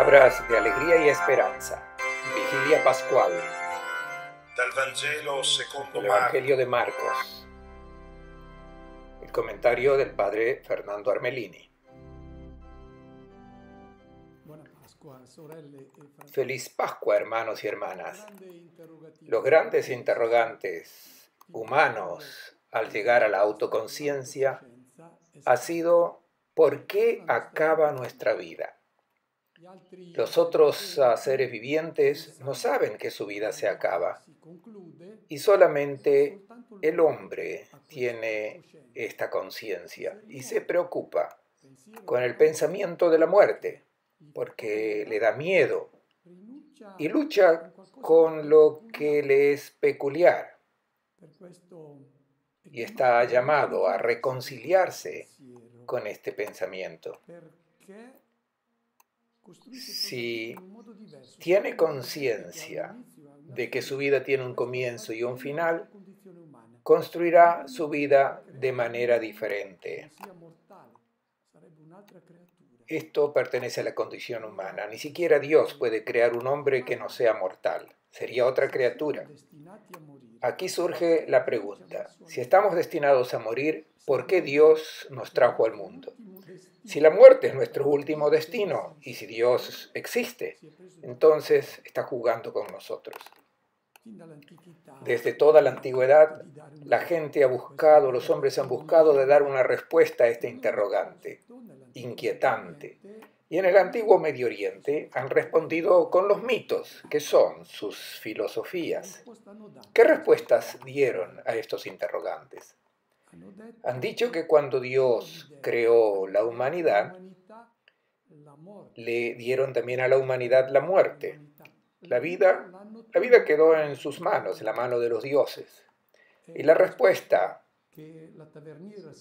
Palabras de alegría y esperanza. Vigilia Pascual. Dal Vangelo secondo El Evangelio Marco. de Marcos. El comentario del padre Fernando Armelini. Feliz Pascua, hermanos y hermanas. Los grandes interrogantes humanos al llegar a la autoconciencia ha sido ¿por qué acaba nuestra vida? Los otros seres vivientes no saben que su vida se acaba y solamente el hombre tiene esta conciencia y se preocupa con el pensamiento de la muerte porque le da miedo y lucha con lo que le es peculiar y está llamado a reconciliarse con este pensamiento. Si tiene conciencia de que su vida tiene un comienzo y un final, construirá su vida de manera diferente. Esto pertenece a la condición humana. Ni siquiera Dios puede crear un hombre que no sea mortal. Sería otra criatura. Aquí surge la pregunta: si estamos destinados a morir, ¿por qué Dios nos trajo al mundo? Si la muerte es nuestro último destino y si Dios existe, entonces está jugando con nosotros. Desde toda la antigüedad, la gente ha buscado, los hombres han buscado de dar una respuesta a este interrogante inquietante. Y en el antiguo Medio Oriente han respondido con los mitos, que son sus filosofías. ¿Qué respuestas dieron a estos interrogantes? Han dicho que cuando Dios creó la humanidad, le dieron también a la humanidad la muerte. La vida quedó en sus manos, en la mano de los dioses. Y la respuesta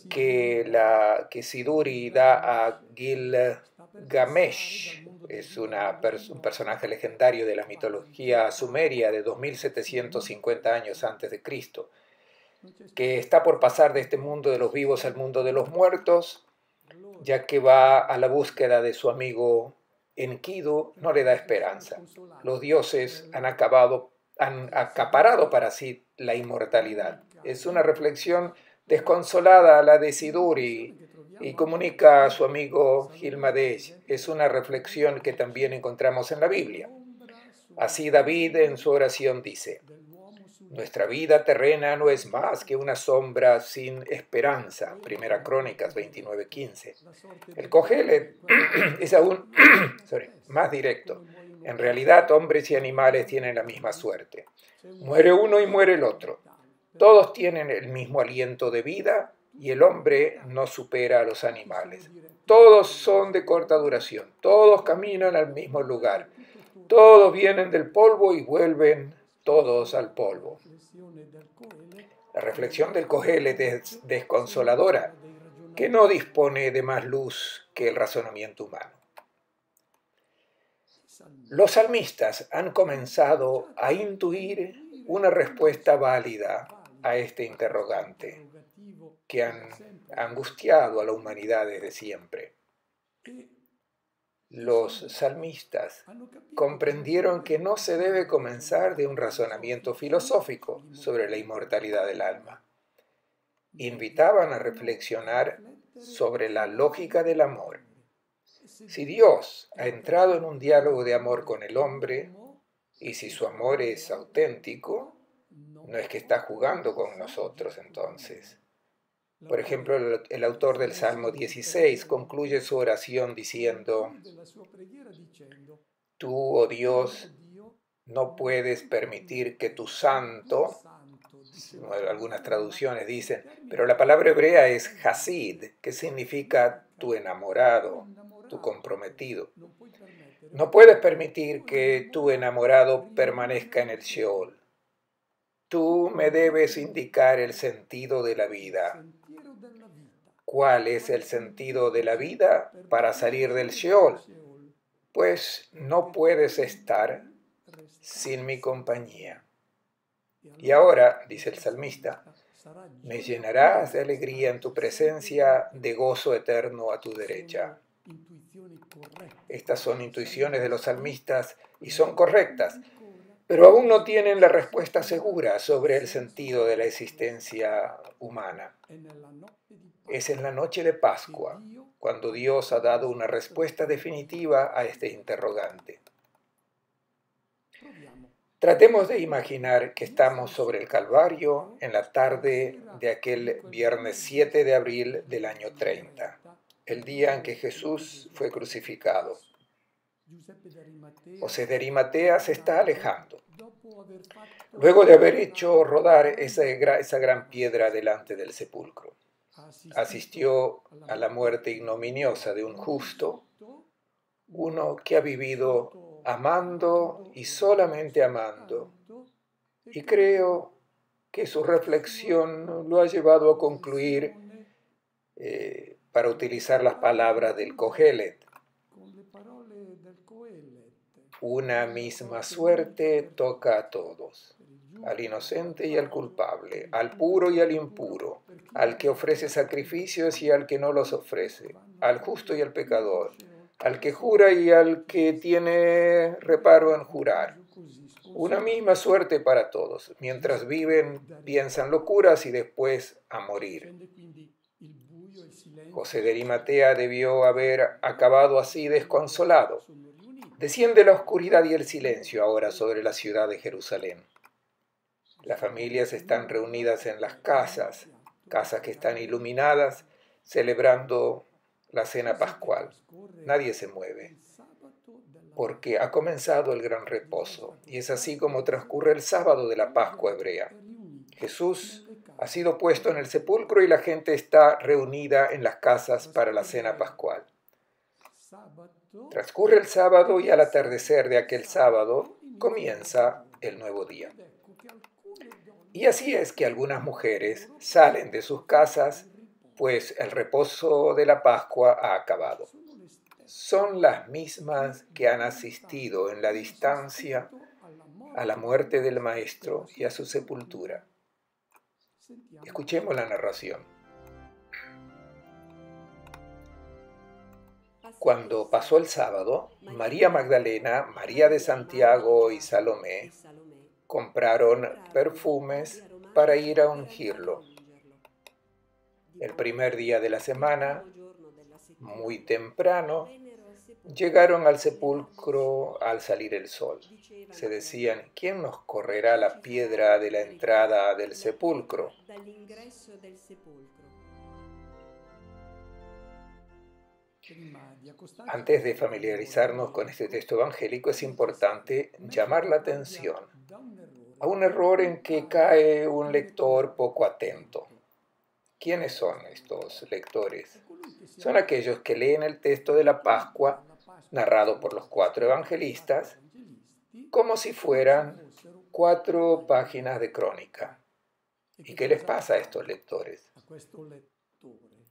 que Siduri da a Gilgamesh, es un personaje legendario de la mitología sumeria de 2750 años antes de Cristo, que está por pasar de este mundo de los vivos al mundo de los muertos, ya que va a la búsqueda de su amigo Enkidu, no le da esperanza. Los dioses han acaparado para sí la inmortalidad. Es una reflexión desconsolada a la de Siduri y comunica a su amigo Gilgamesh. Es una reflexión que también encontramos en la Biblia. Así David en su oración dice: nuestra vida terrena no es más que una sombra sin esperanza. Primera Crónicas 29:15. El Cogelet es aún más directo. En realidad, hombres y animales tienen la misma suerte. Muere uno y muere el otro. Todos tienen el mismo aliento de vida y el hombre no supera a los animales. Todos son de corta duración. Todos caminan al mismo lugar. Todos vienen del polvo y vuelven todos al polvo. La reflexión del Cogelet es desconsoladora, que no dispone de más luz que el razonamiento humano. Los salmistas han comenzado a intuir una respuesta válida a este interrogante que han angustiado a la humanidad desde siempre. Los salmistas comprendieron que no se debe comenzar de un razonamiento filosófico sobre la inmortalidad del alma. Invitaban a reflexionar sobre la lógica del amor. Si Dios ha entrado en un diálogo de amor con el hombre, y si su amor es auténtico, no es que está jugando con nosotros entonces. Por ejemplo, el autor del Salmo 16 concluye su oración diciendo: tú, oh Dios, no puedes permitir que tu santo, algunas traducciones dicen, pero la palabra hebrea es hasid, que significa tu enamorado, tu comprometido. No puedes permitir que tu enamorado permanezca en el Sheol. Tú me debes indicar el sentido de la vida. ¿Cuál es el sentido de la vida para salir del Sheol? Pues no puedes estar sin mi compañía. Y ahora, dice el salmista, me llenarás de alegría en tu presencia, de gozo eterno a tu derecha. Estas son intuiciones de los salmistas y son correctas, pero aún no tienen la respuesta segura sobre el sentido de la existencia humana. Es en la noche de Pascua cuando Dios ha dado una respuesta definitiva a este interrogante. Tratemos de imaginar que estamos sobre el Calvario en la tarde de aquel viernes 7 de abril del año 30, el día en que Jesús fue crucificado. José de Arimatea se está alejando, luego de haber hecho rodar esa gran piedra delante del sepulcro. Asistió a la muerte ignominiosa de un justo, uno que ha vivido amando y solamente amando. Y creo que su reflexión lo ha llevado a concluir, para utilizar las palabras del Kohelet, una misma suerte toca a todos, al inocente y al culpable, al puro y al impuro, al que ofrece sacrificios y al que no los ofrece, al justo y al pecador, al que jura y al que tiene reparo en jurar. Una misma suerte para todos. Mientras viven, piensan locuras y después a morir. José de Arimatea debió haber acabado así desconsolado. Desciende la oscuridad y el silencio ahora sobre la ciudad de Jerusalén. Las familias están reunidas en las casas que están iluminadas, celebrando la cena pascual. Nadie se mueve, porque ha comenzado el gran reposo, y es así como transcurre el sábado de la Pascua hebrea. Jesús ha sido puesto en el sepulcro y la gente está reunida en las casas para la cena pascual. Transcurre el sábado y al atardecer de aquel sábado comienza el nuevo día. Y así es que algunas mujeres salen de sus casas, pues el reposo de la Pascua ha acabado. Son las mismas que han asistido en la distancia a la muerte del Maestro y a su sepultura. Escuchemos la narración. Cuando pasó el sábado, María Magdalena, María de Santiago y Salomé compraron perfumes para ir a ungirlo. El primer día de la semana, muy temprano, llegaron al sepulcro al salir el sol. Se decían, ¿quién nos correrá la piedra de la entrada del sepulcro? Antes de familiarizarnos con este texto evangélico, es importante llamar la atención a un error en que cae un lector poco atento. ¿Quiénes son estos lectores? Son aquellos que leen el texto de la Pascua, narrado por los 4 evangelistas, como si fueran 4 páginas de crónica. ¿Y qué les pasa a estos lectores?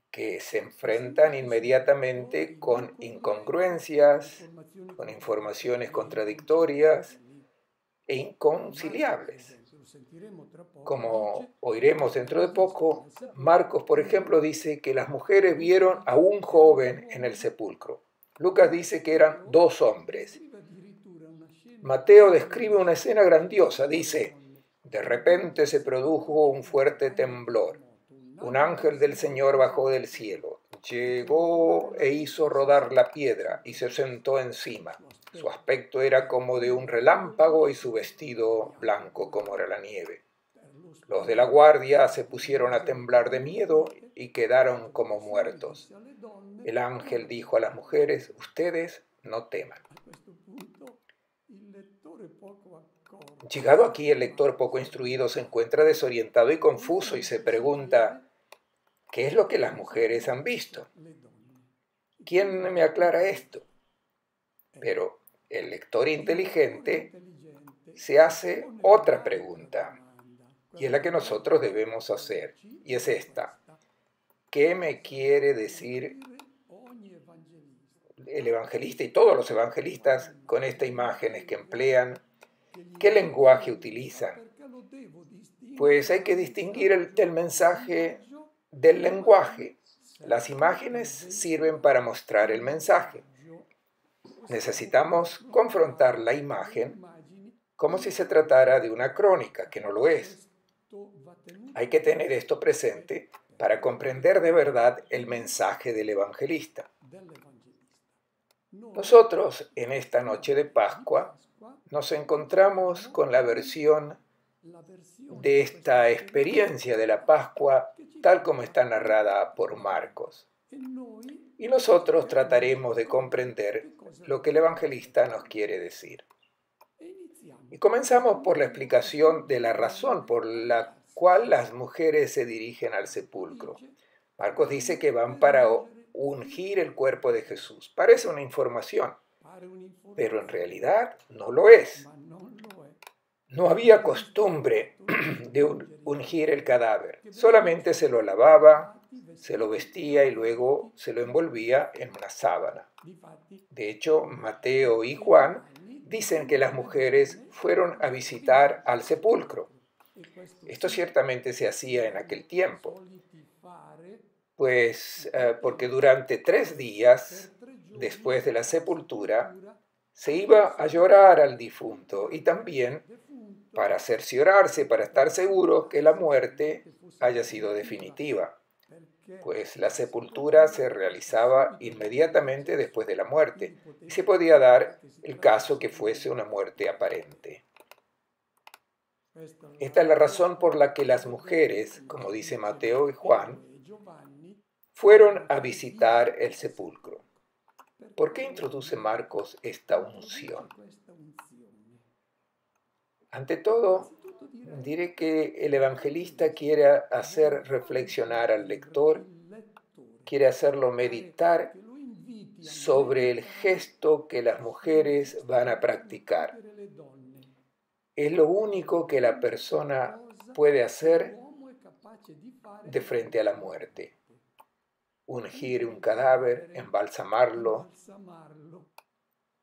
Que se enfrentan inmediatamente con incongruencias, con informaciones contradictorias e inconciliables. Como oiremos dentro de poco, Marcos, por ejemplo, dice que las mujeres vieron a un joven en el sepulcro. Lucas dice que eran 2 hombres. Mateo describe una escena grandiosa. Dice, de repente se produjo un fuerte temblor. Un ángel del Señor bajó del cielo, llegó e hizo rodar la piedra y se sentó encima. Su aspecto era como de un relámpago y su vestido blanco como era la nieve. Los de la guardia se pusieron a temblar de miedo y quedaron como muertos. El ángel dijo a las mujeres, ustedes no teman. Llegado aquí, el lector poco instruido se encuentra desorientado y confuso y se pregunta, ¿qué es lo que las mujeres han visto? ¿Quién me aclara esto? Pero el lector inteligente se hace otra pregunta, y es la que nosotros debemos hacer, y es esta. ¿Qué me quiere decir el evangelista y todos los evangelistas con estas imágenes que emplean? ¿Qué lenguaje utilizan? Pues hay que distinguir el mensaje del lenguaje. Las imágenes sirven para mostrar el mensaje. Necesitamos confrontar la imagen como si se tratara de una crónica, que no lo es. Hay que tener esto presente para comprender de verdad el mensaje del evangelista. Nosotros, en esta noche de Pascua, nos encontramos con la versión de esta experiencia de la Pascua tal como está narrada por Marcos. Y nosotros trataremos de comprender lo que el evangelista nos quiere decir. Y comenzamos por la explicación de la razón por la cual las mujeres se dirigen al sepulcro. Marcos dice que van para ungir el cuerpo de Jesús. Parece una información, pero en realidad no lo es. No había costumbre de ungir el cadáver. Solamente se lo lavaba, se lo vestía y luego se lo envolvía en una sábana. De hecho, Mateo y Juan dicen que las mujeres fueron a visitar al sepulcro. Esto ciertamente se hacía en aquel tiempo, pues porque durante 3 días después de la sepultura se iba a llorar al difunto y también para cerciorarse, para estar seguro que la muerte haya sido definitiva, pues la sepultura se realizaba inmediatamente después de la muerte y se podía dar el caso que fuese una muerte aparente. Esta es la razón por la que las mujeres, como dice Mateo y Juan, fueron a visitar el sepulcro. ¿Por qué introduce Marcos esta unción? Ante todo, diré que el evangelista quiere hacer reflexionar al lector, quiere hacerlo meditar sobre el gesto que las mujeres van a practicar. Es lo único que la persona puede hacer de frente a la muerte. Ungir un cadáver, embalsamarlo,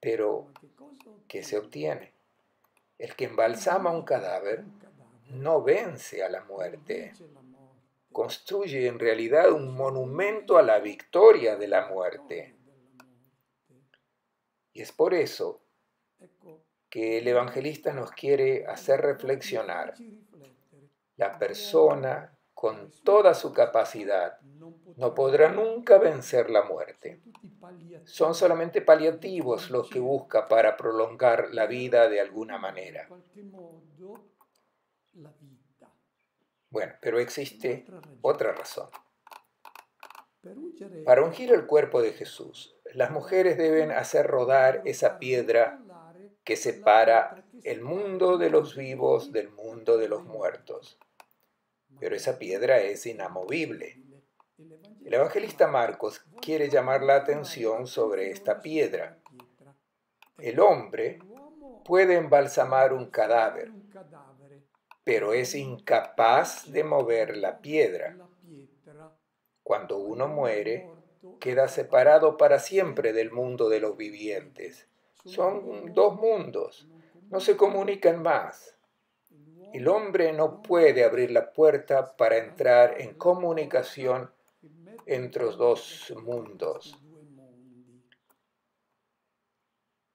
pero ¿qué se obtiene? El que embalsama un cadáver no vence a la muerte. Construye en realidad un monumento a la victoria de la muerte. Y es por eso que el evangelista nos quiere hacer reflexionar. La persona, con toda su capacidad, no podrá nunca vencer la muerte. Son solamente paliativos los que busca para prolongar la vida de alguna manera. Bueno, pero existe otra razón. Para ungir el cuerpo de Jesús, las mujeres deben hacer rodar esa piedra que separa el mundo de los vivos del mundo de los muertos. Pero esa piedra es inamovible. El evangelista Marcos quiere llamar la atención sobre esta piedra. El hombre puede embalsamar un cadáver, pero es incapaz de mover la piedra. Cuando uno muere, queda separado para siempre del mundo de los vivientes. Son 2 mundos, no se comunican más. El hombre no puede abrir la puerta para entrar en comunicación entre los 2 mundos.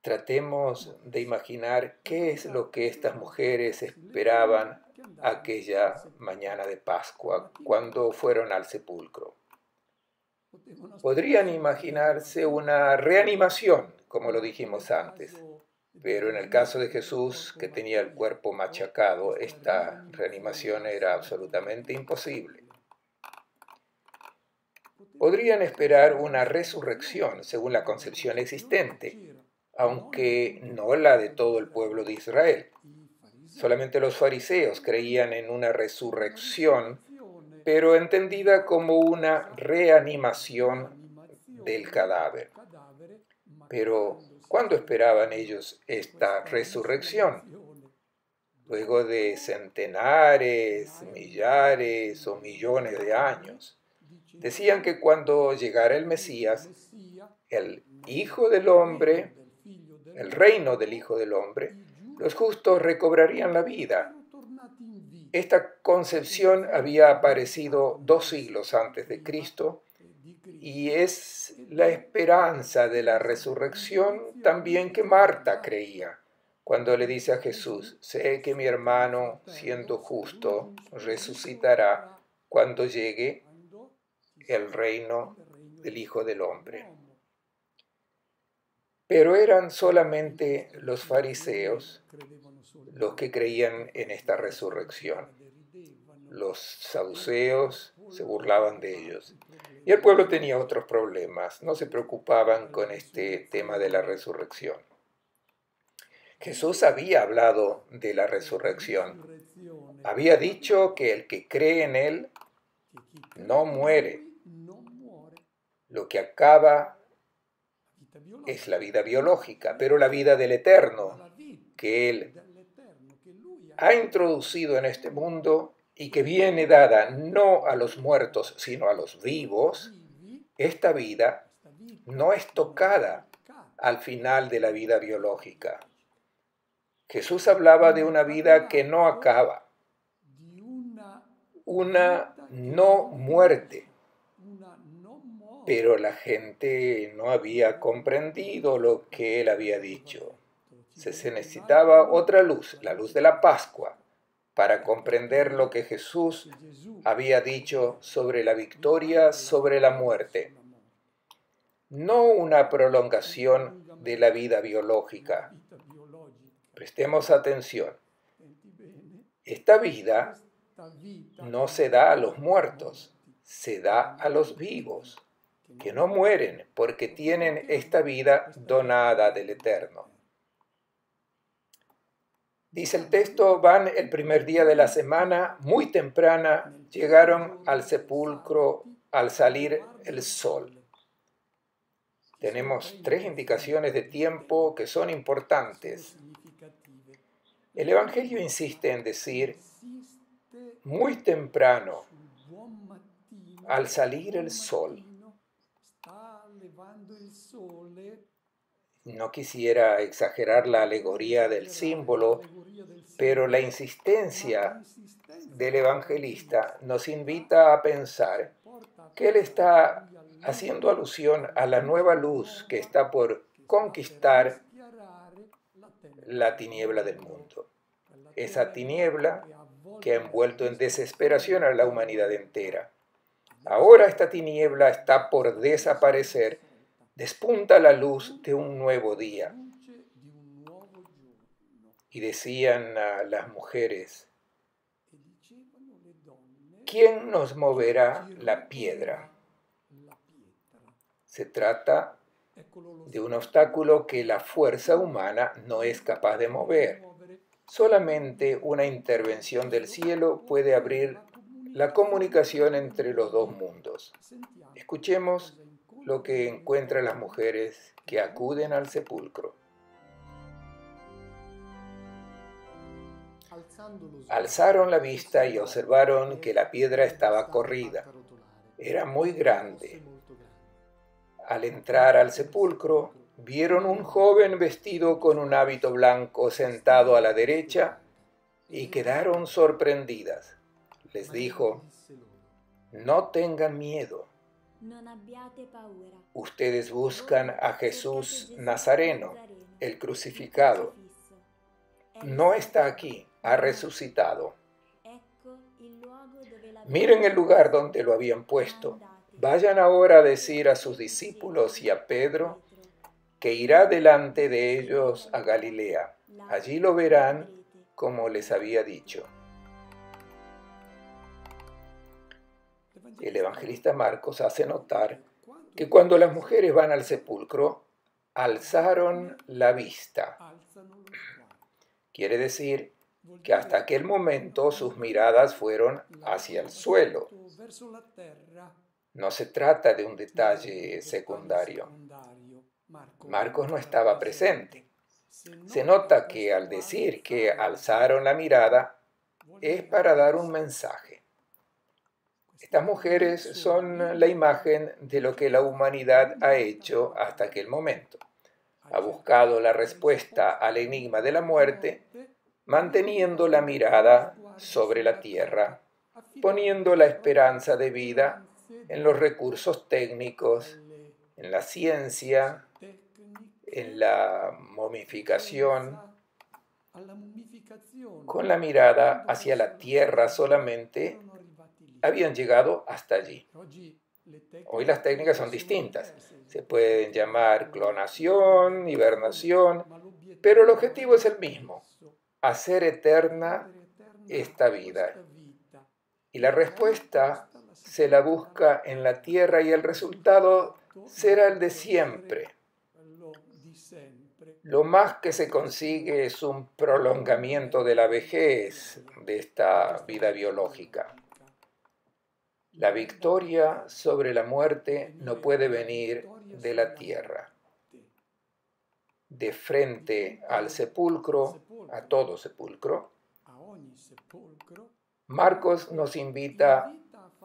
Tratemos de imaginar qué es lo que estas mujeres esperaban aquella mañana de Pascua cuando fueron al sepulcro. Podrían imaginarse una reanimación, como lo dijimos antes, pero en el caso de Jesús, que tenía el cuerpo machacado, esta reanimación era absolutamente imposible. Podrían esperar una resurrección según la concepción existente, aunque no la de todo el pueblo de Israel. Solamente los fariseos creían en una resurrección, pero entendida como una reanimación del cadáver. Pero, ¿cuándo esperaban ellos esta resurrección? Luego de centenares, millares o millones de años. Decían que cuando llegara el Mesías, el Hijo del Hombre, el reino del Hijo del Hombre, los justos recobrarían la vida. Esta concepción había aparecido 2 siglos antes de Cristo Y es la esperanza de la resurrección también que Marta creía cuando le dice a Jesús: sé que mi hermano, siendo justo, resucitará cuando llegue el reino del Hijo del Hombre. Pero eran solamente los fariseos los que creían en esta resurrección. Los saduceos se burlaban de ellos. Y el pueblo tenía otros problemas, no se preocupaban con este tema de la resurrección. Jesús había hablado de la resurrección. Había dicho que el que cree en él no muere. Lo que acaba es la vida biológica, pero la vida del Eterno, que él ha introducido en este mundo y que viene dada no a los muertos, sino a los vivos, esta vida no es tocada al final de la vida biológica. Jesús hablaba de una vida que no acaba, una no muerte. Pero la gente no había comprendido lo que él había dicho. Se necesitaba otra luz, la luz de la Pascua, para comprender lo que Jesús había dicho sobre la victoria sobre la muerte. No una prolongación de la vida biológica. Prestemos atención. Esta vida no se da a los muertos, se da a los vivos, que no mueren porque tienen esta vida donada del Eterno. Dice el texto: van el primer día de la semana, muy temprana, llegaron al sepulcro al salir el sol. Tenemos 3 indicaciones de tiempo que son importantes. El Evangelio insiste en decir muy temprano, al salir el sol. No quisiera exagerar la alegoría del símbolo, pero la insistencia del evangelista nos invita a pensar que él está haciendo alusión a la nueva luz que está por conquistar la tiniebla del mundo. Esa tiniebla que ha envuelto en desesperación a la humanidad entera. Ahora esta tiniebla está por desaparecer, despunta la luz de un nuevo día. Y decían a las mujeres: ¿quién nos moverá la piedra? Se trata de un obstáculo que la fuerza humana no es capaz de mover. Solamente una intervención del cielo puede abrir la comunicación entre los dos mundos. Escuchemos lo que encuentran las mujeres que acuden al sepulcro. Alzaron la vista y observaron que la piedra estaba corrida. Era muy grande. Al entrar al sepulcro, vieron un joven vestido con un hábito blanco sentado a la derecha y quedaron sorprendidas. Les dijo: no tengan miedo. Ustedes buscan a Jesús Nazareno, el crucificado. No está aquí, ha resucitado. Miren el lugar donde lo habían puesto. Vayan ahora a decir a sus discípulos y a Pedro que irá delante de ellos a Galilea. Allí lo verán como les había dicho. El evangelista Marcos hace notar que cuando las mujeres van al sepulcro, alzaron la vista. Quiere decir que hasta aquel momento sus miradas fueron hacia el suelo. No se trata de un detalle secundario. Marcos no estaba presente. Se nota que al decir que alzaron la mirada es para dar un mensaje. Estas mujeres son la imagen de lo que la humanidad ha hecho hasta aquel momento. Ha buscado la respuesta al enigma de la muerte, manteniendo la mirada sobre la tierra, poniendo la esperanza de vida en los recursos técnicos, en la ciencia, en la momificación, con la mirada hacia la tierra solamente, habían llegado hasta allí. Hoy las técnicas son distintas. Se pueden llamar clonación, hibernación, pero el objetivo es el mismo: hacer eterna esta vida. Y la respuesta se la busca en la tierra y el resultado será el de siempre. Lo más que se consigue es un prolongamiento de la vejez de esta vida biológica. La victoria sobre la muerte no puede venir de la tierra. De frente al sepulcro, a todo sepulcro, Marcos nos invita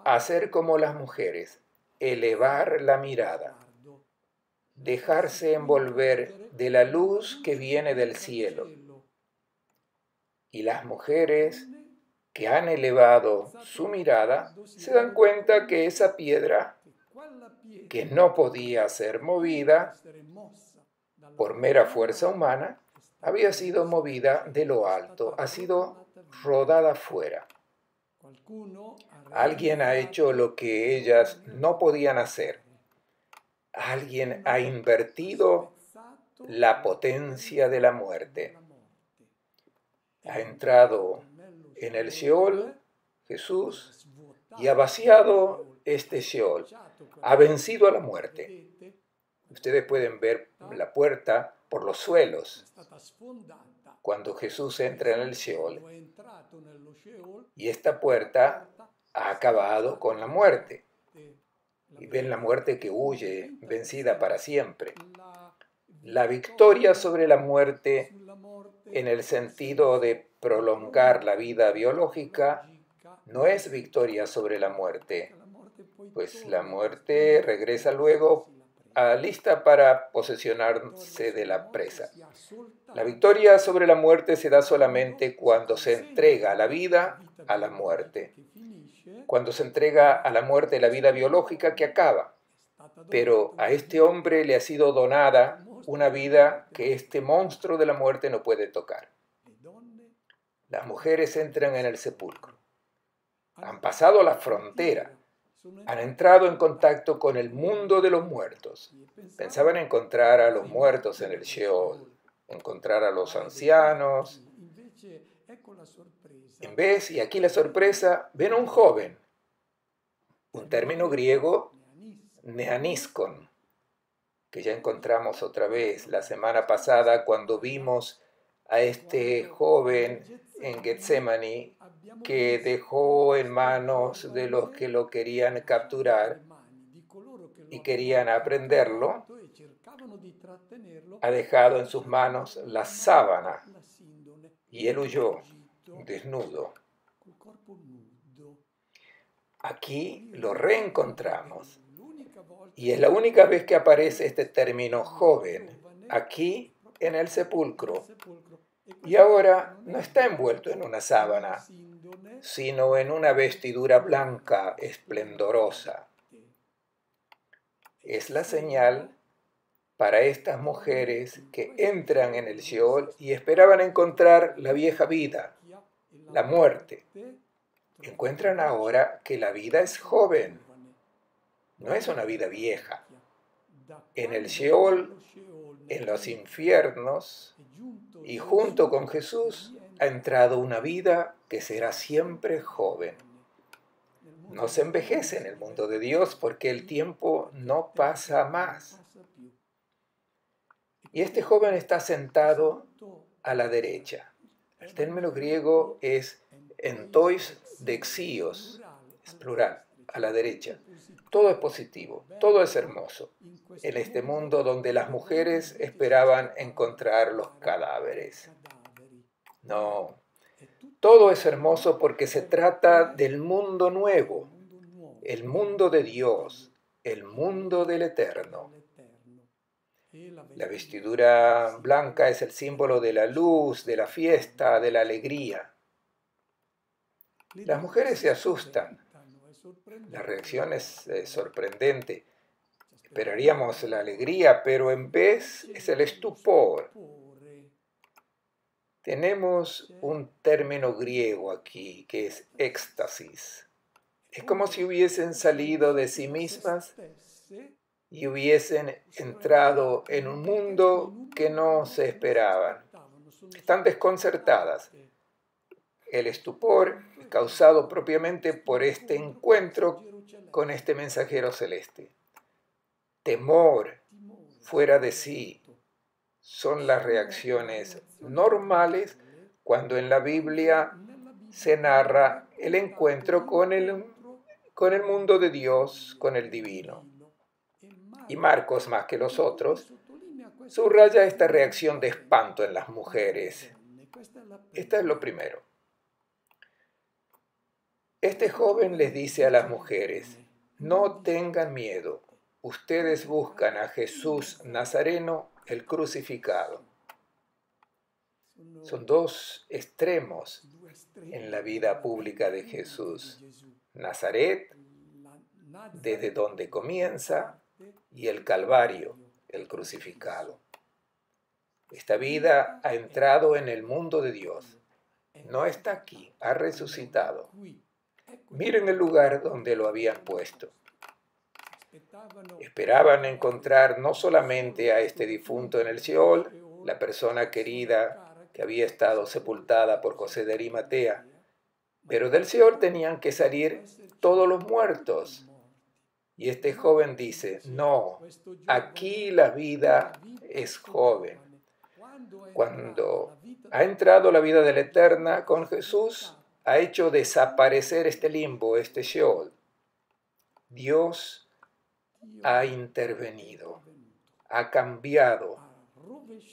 a ser como las mujeres, elevar la mirada, dejarse envolver de la luz que viene del cielo. Y las mujeres que han elevado su mirada se dan cuenta que esa piedra, que no podía ser movida por mera fuerza humana, había sido movida de lo alto, ha sido rodada fuera. Alguien ha hecho lo que ellas no podían hacer. Alguien ha invertido la potencia de la muerte. Ha entrado en el Sheol, Jesús, y ha vaciado este Sheol. Ha vencido a la muerte. Ustedes pueden ver la puerta por los suelos cuando Jesús entra en el Sheol. Y esta puerta ha acabado con la muerte. Y ven la muerte que huye, vencida para siempre. La victoria sobre la muerte, en el sentido de prolongar la vida biológica, no es victoria sobre la muerte, pues la muerte regresa luego lista para posesionarse de la presa. La victoria sobre la muerte se da solamente cuando se entrega la vida a la muerte, cuando se entrega a la muerte la vida biológica que acaba. Pero a este hombre le ha sido donada una vida que este monstruo de la muerte no puede tocar. Las mujeres entran en el sepulcro. Han pasado la frontera. Han entrado en contacto con el mundo de los muertos. Pensaban encontrar a los muertos en el Sheol, encontrar a los ancianos. En vez, y aquí la sorpresa, ven a un joven, un término griego, neaniskon, que ya encontramos otra vez la semana pasada cuando vimos a este joven en Getsemaní que dejó en manos de los que lo querían capturar y querían aprenderlo. Ha dejado en sus manos la sábana y él huyó desnudo. Aquí lo reencontramos y es la única vez que aparece este término joven, aquí en el sepulcro. Y ahora no está envuelto en una sábana, sino en una vestidura blanca esplendorosa. Es la señal para estas mujeres que entran en el Sheol y esperaban encontrar la vieja vida, la muerte. Encuentran ahora que la vida es joven, no es una vida vieja. En el Sheol, en los infiernos, y junto con Jesús ha entrado una vida que será siempre joven. No se envejece en el mundo de Dios porque el tiempo no pasa más. Y este joven está sentado a la derecha. El término griego es entois dexíos, es plural, a la derecha. Todo es positivo, todo es hermoso, en este mundo donde las mujeres esperaban encontrar los cadáveres. No, todo es hermoso porque se trata del mundo nuevo, el mundo de Dios, el mundo del Eterno. La vestidura blanca es el símbolo de la luz, de la fiesta, de la alegría. Las mujeres se asustan La reacción es sorprendente. Esperaríamos la alegría, pero en vez es el estupor. Tenemos un término griego aquí que es éxtasis. Es como si hubiesen salido de sí mismas y hubiesen entrado en un mundo que no se esperaban. Están desconcertadas. El estupor es causado propiamente por este encuentro con este mensajero celeste. Temor, fuera de sí, son las reacciones normales cuando en la Biblia se narra el encuentro con el mundo de Dios, con el divino. Y Marcos, más que los otros, subraya esta reacción de espanto en las mujeres. Esto es lo primero. Este joven les dice a las mujeres: no tengan miedo, ustedes buscan a Jesús Nazareno, el crucificado. Son dos extremos en la vida pública de Jesús. Nazaret, desde donde comienza, y el Calvario, el crucificado. Esta vida ha entrado en el mundo de Dios. No está aquí, ha resucitado. Miren el lugar donde lo habían puesto. Esperaban encontrar no solamente a este difunto en el Seol, la persona querida que había estado sepultada por José de Arimatea, pero del Seol tenían que salir todos los muertos. Y este joven dice: no, aquí la vida es joven. Cuando ha entrado la vida de la eterna con Jesús, ha hecho desaparecer este limbo, este Sheol. Dios ha intervenido, ha cambiado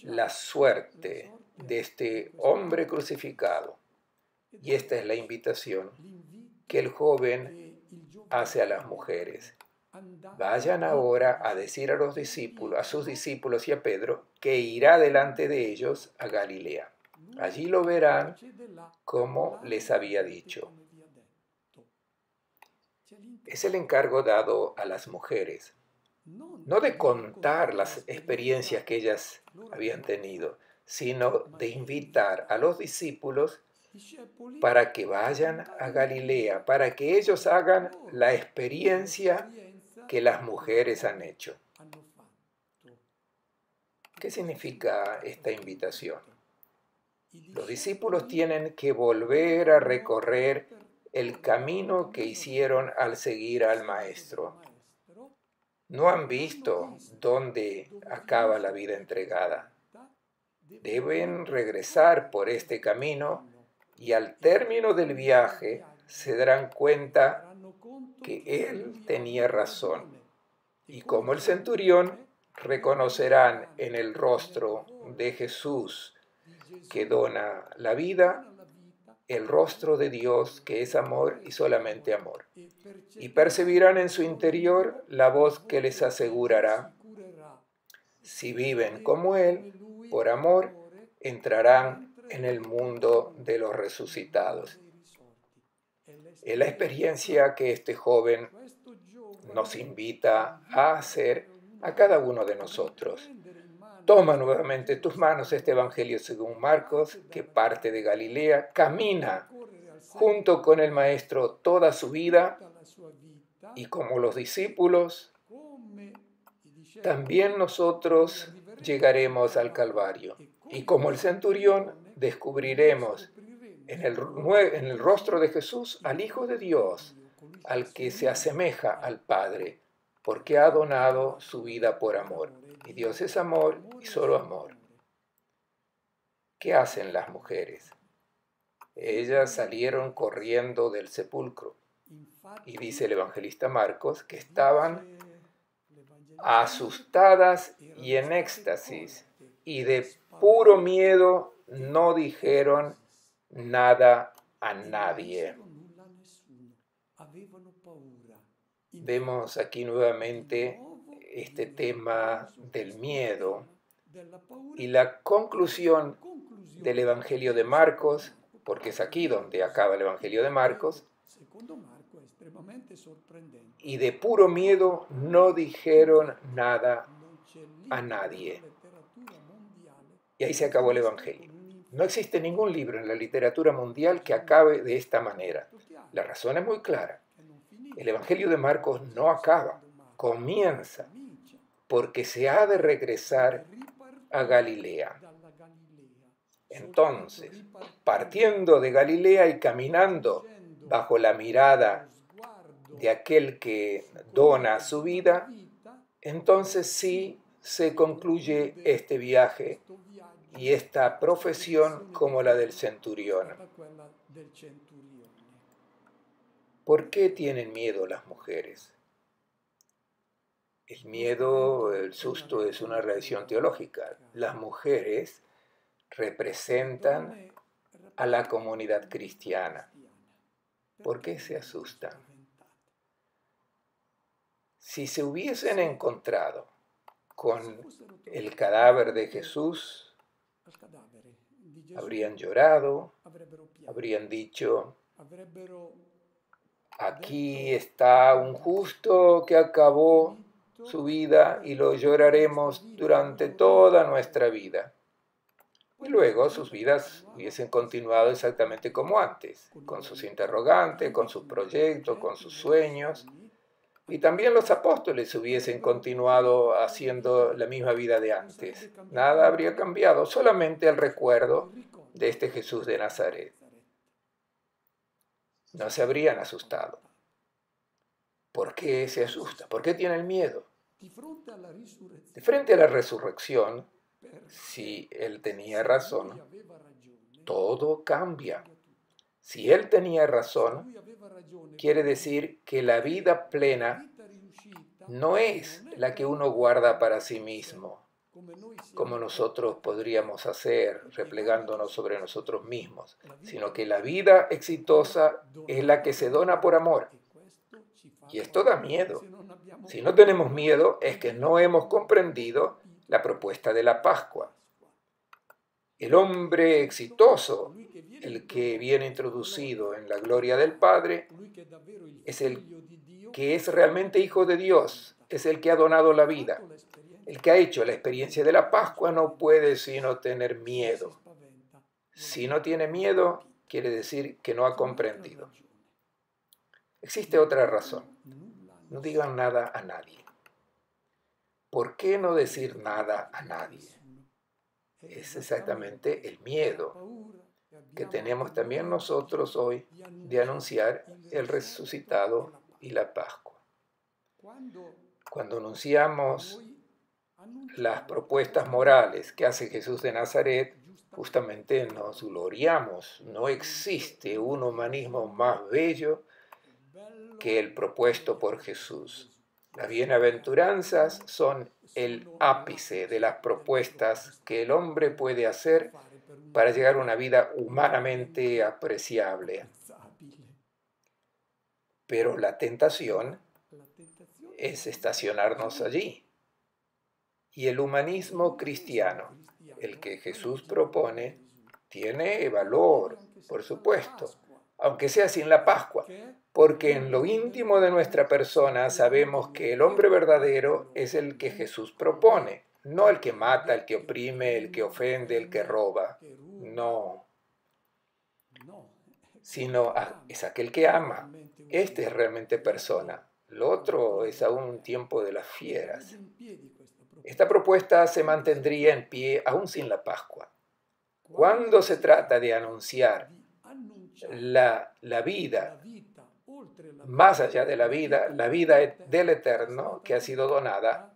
la suerte de este hombre crucificado. Y esta es la invitación que el joven hace a las mujeres. Vayan ahora a decir a los discípulos, a sus discípulos y a Pedro, que irá delante de ellos a Galilea. Allí lo verán como les había dicho. Es el encargo dado a las mujeres, no de contar las experiencias que ellas habían tenido, sino de invitar a los discípulos para que vayan a Galilea, para que ellos hagan la experiencia que las mujeres han hecho. ¿Qué significa esta invitación? Los discípulos tienen que volver a recorrer el camino que hicieron al seguir al Maestro. No han visto dónde acaba la vida entregada. Deben regresar por este camino y al término del viaje se darán cuenta que él tenía razón. Y como el centurión, reconocerán en el rostro de Jesús que dona la vida, el rostro de Dios que es amor y solamente amor. Y percibirán en su interior la voz que les asegurará: si viven como Él, por amor, entrarán en el mundo de los resucitados. Es la experiencia que este joven nos invita a hacer a cada uno de nosotros. Toma nuevamente tus manos este Evangelio según Marcos, que parte de Galilea, camina junto con el Maestro toda su vida y como los discípulos, también nosotros llegaremos al Calvario. Y como el centurión, descubriremos en el rostro de Jesús al Hijo de Dios, al que se asemeja al Padre, porque ha donado su vida por amor. Y Dios es amor y solo amor. ¿Qué hacen las mujeres? Ellas salieron corriendo del sepulcro. Y dice el evangelista Marcos que estaban asustadas y en éxtasis, y de puro miedo no dijeron nada a nadie. Vemos aquí nuevamente este tema del miedo y la conclusión del Evangelio de Marcos, porque es aquí donde acaba el Evangelio de Marcos, y de puro miedo no dijeron nada a nadie. Y ahí se acabó el Evangelio. No existe ningún libro en la literatura mundial que acabe de esta manera. La razón es muy clara. El Evangelio de Marcos no acaba, comienza, porque se ha de regresar a Galilea. Entonces, partiendo de Galilea y caminando bajo la mirada de aquel que dona su vida, entonces sí se concluye este viaje y esta profesión como la del centurión. ¿Por qué tienen miedo las mujeres? El miedo, el susto es una reacción teológica. Las mujeres representan a la comunidad cristiana. ¿Por qué se asustan? Si se hubiesen encontrado con el cadáver de Jesús, habrían llorado, habrían dicho: aquí está un justo que acabó su vida y lo lloraremos durante toda nuestra vida. Y luego sus vidas hubiesen continuado exactamente como antes, con sus interrogantes, con sus proyectos, con sus sueños. Y también los apóstoles hubiesen continuado haciendo la misma vida de antes. Nada habría cambiado, solamente el recuerdo de este Jesús de Nazaret. No se habrían asustado. ¿Por qué se asusta? ¿Por qué tienen miedo? De frente a la resurrección, si él tenía razón, todo cambia. Si él tenía razón, quiere decir que la vida plena no es la que uno guarda para sí mismo, como nosotros podríamos hacer, replegándonos sobre nosotros mismos, sino que la vida exitosa es la que se dona por amor. Y esto da miedo. Si no tenemos miedo, es que no hemos comprendido la propuesta de la Pascua. El hombre exitoso, el que viene introducido en la gloria del Padre, es el que es realmente hijo de Dios, es el que ha donado la vida. El que ha hecho la experiencia de la Pascua no puede sino tener miedo. Si no tiene miedo, quiere decir que no ha comprendido. Existe otra razón. No digan nada a nadie. ¿Por qué no decir nada a nadie? Es exactamente el miedo que tenemos también nosotros hoy de anunciar el resucitado y la Pascua. Cuando anunciamos las propuestas morales que hace Jesús de Nazaret, justamente nos gloriamos. No existe un humanismo más bello que el propuesto por Jesús. Las bienaventuranzas son el ápice de las propuestas que el hombre puede hacer para llegar a una vida humanamente apreciable. Pero la tentación es estacionarnos allí. Y el humanismo cristiano, el que Jesús propone, tiene valor, por supuesto, aunque sea sin la Pascua, porque en lo íntimo de nuestra persona sabemos que el hombre verdadero es el que Jesús propone, no el que mata, el que oprime, el que ofende, el que roba, no, sino es aquel que ama. Este es realmente persona, lo otro es aún un tiempo de las fieras. Esta propuesta se mantendría en pie aún sin la Pascua. Cuando se trata de anunciar la vida, más allá de la vida del Eterno que ha sido donada,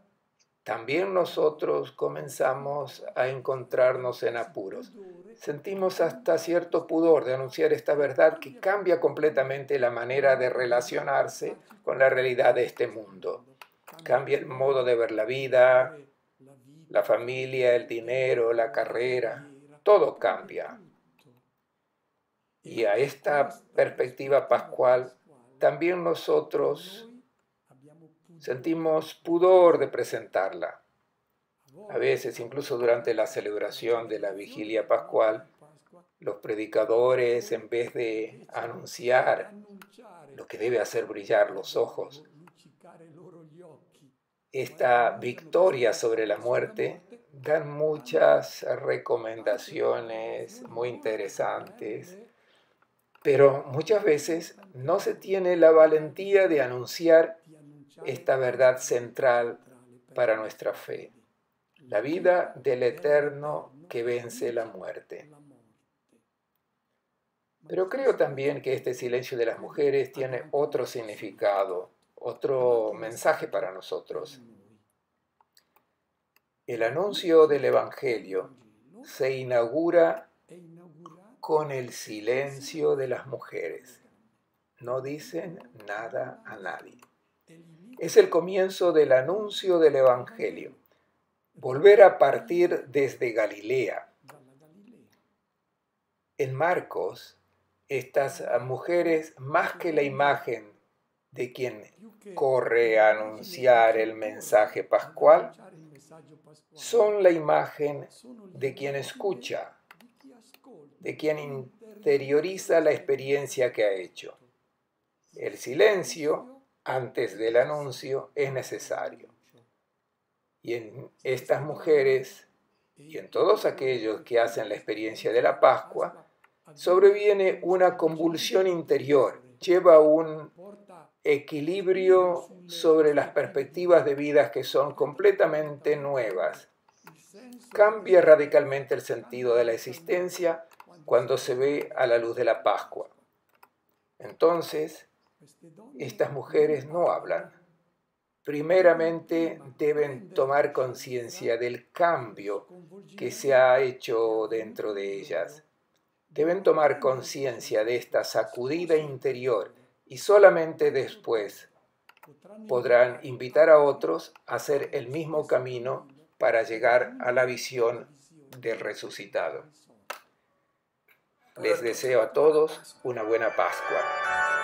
también nosotros comenzamos a encontrarnos en apuros. Sentimos hasta cierto pudor de anunciar esta verdad que cambia completamente la manera de relacionarse con la realidad de este mundo. Cambia el modo de ver la vida, la familia, el dinero, la carrera, todo cambia. Y a esta perspectiva pascual también nosotros sentimos pudor de presentarla. A veces, incluso durante la celebración de la vigilia pascual, Los predicadores, en vez de anunciar lo que debe hacer brillar los ojos, esta victoria sobre la muerte, dan muchas recomendaciones muy interesantes, pero muchas veces no se tiene la valentía de anunciar esta verdad central para nuestra fe, la vida del eterno que vence la muerte. Pero creo también que este silencio de las mujeres tiene otro significado, otro mensaje para nosotros. El anuncio del Evangelio se inaugura con el silencio de las mujeres. No dicen nada a nadie. Es el comienzo del anuncio del Evangelio. Volver a partir desde Galilea. En Marcos, estas mujeres, más que la imagen de quien corre a anunciar el mensaje pascual, son la imagen de quien escucha, de quien interioriza la experiencia que ha hecho. El silencio, antes del anuncio, es necesario. Y en estas mujeres, y en todos aquellos que hacen la experiencia de la Pascua, sobreviene una convulsión interior, lleva un equilibrio sobre las perspectivas de vidas que son completamente nuevas. Cambia radicalmente el sentido de la existencia cuando se ve a la luz de la Pascua. Entonces, estas mujeres no hablan. Primeramente deben tomar conciencia del cambio que se ha hecho dentro de ellas. Deben tomar conciencia de esta sacudida interior y solamente después podrán invitar a otros a hacer el mismo camino para llegar a la visión del resucitado. Les deseo a todos una buena Pascua.